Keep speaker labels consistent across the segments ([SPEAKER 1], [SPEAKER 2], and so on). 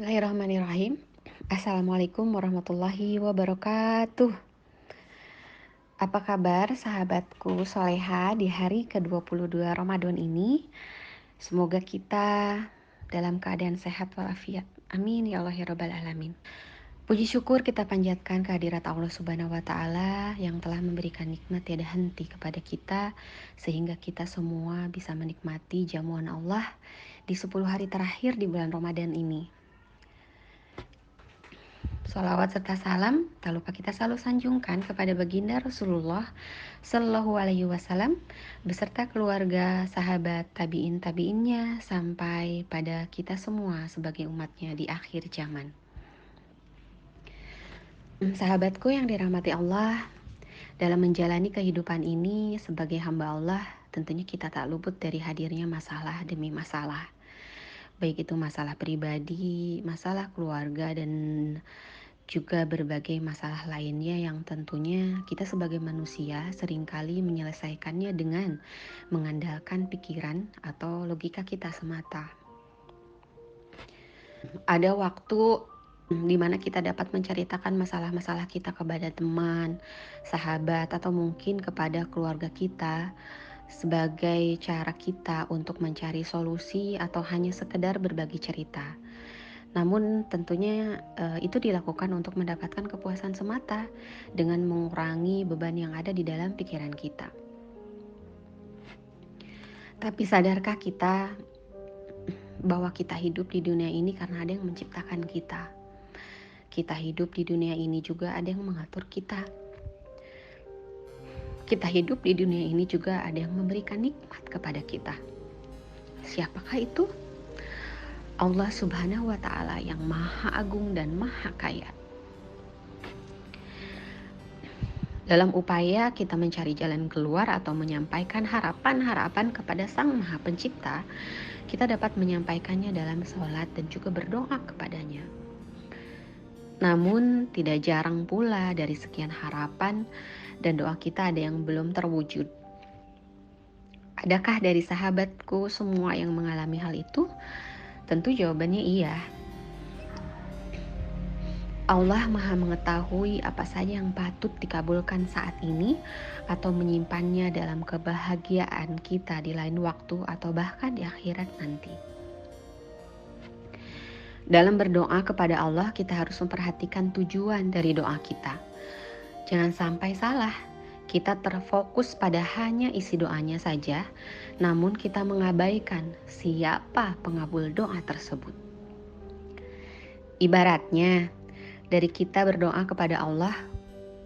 [SPEAKER 1] Bismillahirrahmanirrahim. Assalamualaikum warahmatullahi wabarakatuh. Apa kabar sahabatku soleha di hari ke-22 Ramadan ini? Semoga kita dalam keadaan sehat walafiat. Amin ya Allah ya Rabbal Alamin. Puji syukur kita panjatkan kehadirat Allah Subhanahu wa Ta'ala yang telah memberikan nikmat tiada henti kepada kita, sehingga kita semua bisa menikmati jamuan Allah di 10 hari terakhir di bulan Ramadan ini. Salawat serta salam tak lupa kita selalu sanjungkan kepada baginda Rasulullah Sallallahu Alaihi Wasallam beserta keluarga, sahabat, tabiin-tabiinnya sampai pada kita semua sebagai umatnya di akhir zaman. Sahabatku yang dirahmati Allah, dalam menjalani kehidupan ini sebagai hamba Allah, tentunya kita tak luput dari hadirnya masalah demi masalah. Baik itu masalah pribadi, masalah keluarga, dan juga berbagai masalah lainnya yang tentunya kita sebagai manusia seringkali menyelesaikannya dengan mengandalkan pikiran atau logika kita semata. Ada waktu di mana kita dapat menceritakan masalah-masalah kita kepada teman, sahabat, atau mungkin kepada keluarga kita sebagai cara kita untuk mencari solusi atau hanya sekedar berbagi cerita. Namun tentunya itu dilakukan untuk mendapatkan kepuasan semata dengan mengurangi beban yang ada di dalam pikiran kita. Tapi sadarkah kita bahwa kita hidup di dunia ini karena ada yang menciptakan kita? Kita hidup di dunia ini juga ada yang mengatur kita. Kita hidup di dunia ini juga ada yang memberikan nikmat kepada kita. Siapakah itu? Allah Subhanahu wa Ta'ala yang Maha Agung dan Maha Kaya. Dalam upaya kita mencari jalan keluar atau menyampaikan harapan-harapan kepada Sang Maha Pencipta, kita dapat menyampaikannya dalam sholat dan juga berdoa kepadanya. Namun tidak jarang pula dari sekian harapan dan doa kita ada yang belum terwujud. Adakah dari sahabatku semua yang mengalami hal itu? Tentu jawabannya iya. Allah Maha mengetahui apa saja yang patut dikabulkan saat ini atau menyimpannya dalam kebahagiaan kita di lain waktu atau bahkan di akhirat nanti. Dalam berdoa kepada Allah, kita harus memperhatikan tujuan dari doa kita. Jangan sampai salah, kita terfokus pada hanya isi doanya saja, namun kita mengabaikan siapa pengabul doa tersebut. Ibaratnya, dari kita berdoa kepada Allah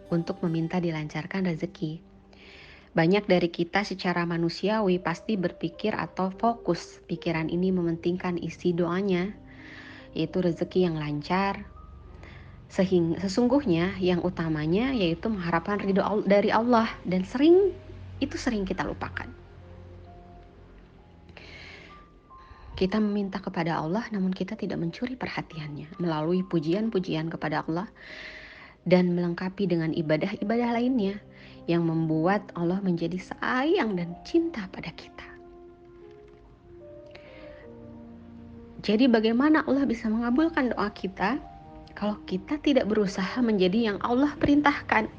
[SPEAKER 1] untuk meminta dilancarkan rezeki. Banyak dari kita secara manusiawi pasti berpikir atau fokus pikiran ini mementingkan isi doanya, yaitu rezeki yang lancar. Sesungguhnya yang utamanya yaitu mengharapkan ridho dari Allah, dan sering kita lupakan. Kita meminta kepada Allah namun kita tidak mencuri perhatiannya melalui pujian-pujian kepada Allah dan melengkapi dengan ibadah-ibadah lainnya yang membuat Allah menjadi sayang dan cinta pada kita. Jadi bagaimana Allah bisa mengabulkan doa kita kalau kita tidak berusaha menjadi yang Allah perintahkan?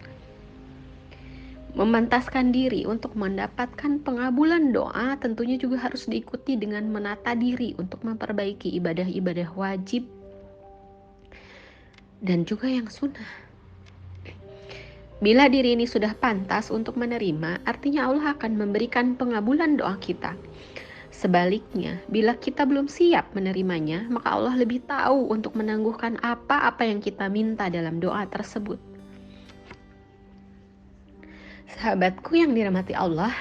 [SPEAKER 1] Memantaskan diri untuk mendapatkan pengabulan doa tentunya juga harus diikuti dengan menata diri untuk memperbaiki ibadah-ibadah wajib dan juga yang sunnah. Bila diri ini sudah pantas untuk menerima, artinya Allah akan memberikan pengabulan doa kita. Sebaliknya, bila kita belum siap menerimanya, maka Allah lebih tahu untuk menangguhkan apa-apa yang kita minta dalam doa tersebut. Sahabatku yang dirahmati Allah,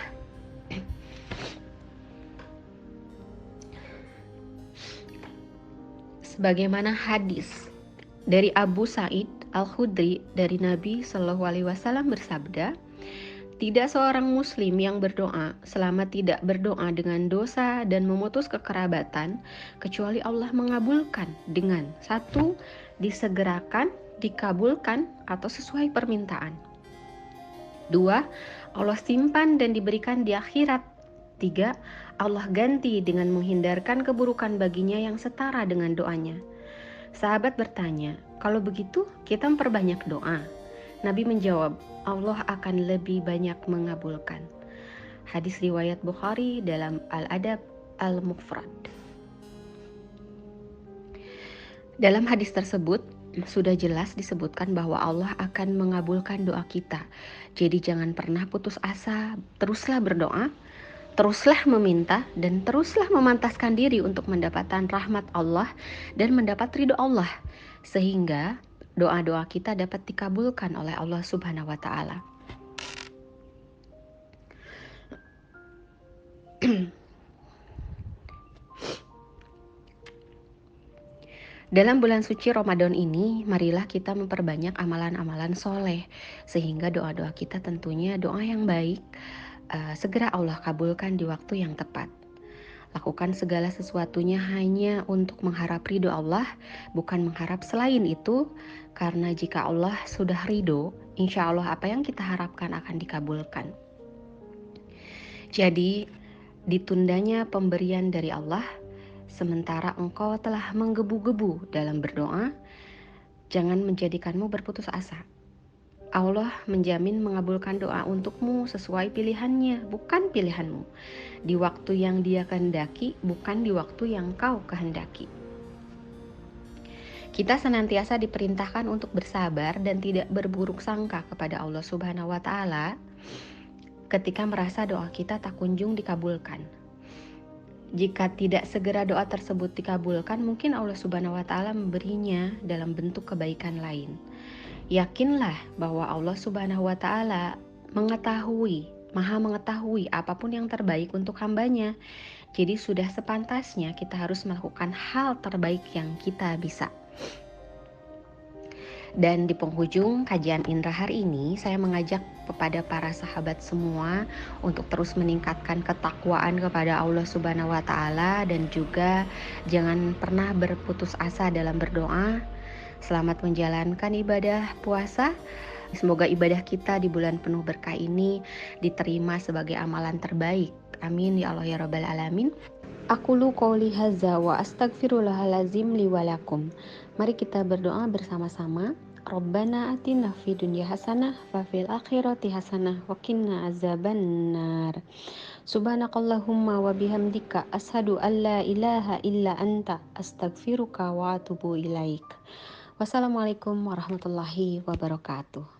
[SPEAKER 1] sebagaimana hadis dari Abu Sa'id Al-Khudri dari Nabi Shallallahu Alaihi Wasallam bersabda, tidak seorang muslim yang berdoa selama tidak berdoa dengan dosa dan memutus kekerabatan, kecuali Allah mengabulkan dengan 1. Disegerakan, dikabulkan atau sesuai permintaan. 2. Allah simpan dan diberikan di akhirat. 3. Allah ganti dengan menghindarkan keburukan baginya yang setara dengan doanya. Sahabat bertanya, kalau begitu kita memperbanyak doa. Nabi menjawab, Allah akan lebih banyak mengabulkan. Hadis riwayat Bukhari dalam Al-Adab Al-Mufrad. Dalam hadis tersebut sudah jelas disebutkan bahwa Allah akan mengabulkan doa kita. Jadi jangan pernah putus asa, teruslah berdoa, teruslah meminta, dan teruslah memantaskan diri untuk mendapatkan rahmat Allah dan mendapat ridho Allah. Sehingga doa-doa kita dapat dikabulkan oleh Allah Subhanahu wa taala. Dalam bulan suci Ramadan ini, marilah kita memperbanyak amalan-amalan soleh, sehingga doa-doa kita tentunya doa yang baik, segera Allah kabulkan di waktu yang tepat. Lakukan segala sesuatunya hanya untuk mengharap ridho Allah, bukan mengharap selain itu, karena jika Allah sudah ridho, insya Allah apa yang kita harapkan akan dikabulkan. Jadi, ditundanya pemberian dari Allah, sementara engkau telah menggebu-gebu dalam berdoa, jangan menjadikanmu berputus asa. Allah menjamin mengabulkan doa untukmu sesuai pilihannya, bukan pilihanmu. Di waktu yang Dia kehendaki, bukan di waktu yang kau kehendaki. Kita senantiasa diperintahkan untuk bersabar dan tidak berburuk sangka kepada Allah Subhanahu wa taala ketika merasa doa kita tak kunjung dikabulkan. Jika tidak segera doa tersebut dikabulkan, mungkin Allah Subhanahu wa taala memberinya dalam bentuk kebaikan lain. Yakinlah bahwa Allah Subhanahu wa taala Maha mengetahui apapun yang terbaik untuk hambanya. Jadi sudah sepantasnya kita harus melakukan hal terbaik yang kita bisa. Dan di penghujung kajian Indra hari ini, saya mengajak kepada para sahabat semua untuk terus meningkatkan ketakwaan kepada Allah Subhanahu wa taala dan juga jangan pernah berputus asa dalam berdoa. Selamat menjalankan ibadah puasa. Semoga ibadah kita di bulan penuh berkah ini diterima sebagai amalan terbaik. Amin ya Allah ya Rabbal Alamin. Aqulu qouli hadza wa astaghfirullahalazim li wa lakum. Mari kita berdoa bersama-sama. Rabbana atina fid dunya hasanah wa fil akhirati hasanah wa qina azabannar. Subhanakallahumma wa bihamdika asyhadu an la ilaha illa anta astaghfiruka wa atubu ilaik. Wassalamualaikum warahmatullahi wabarakatuh.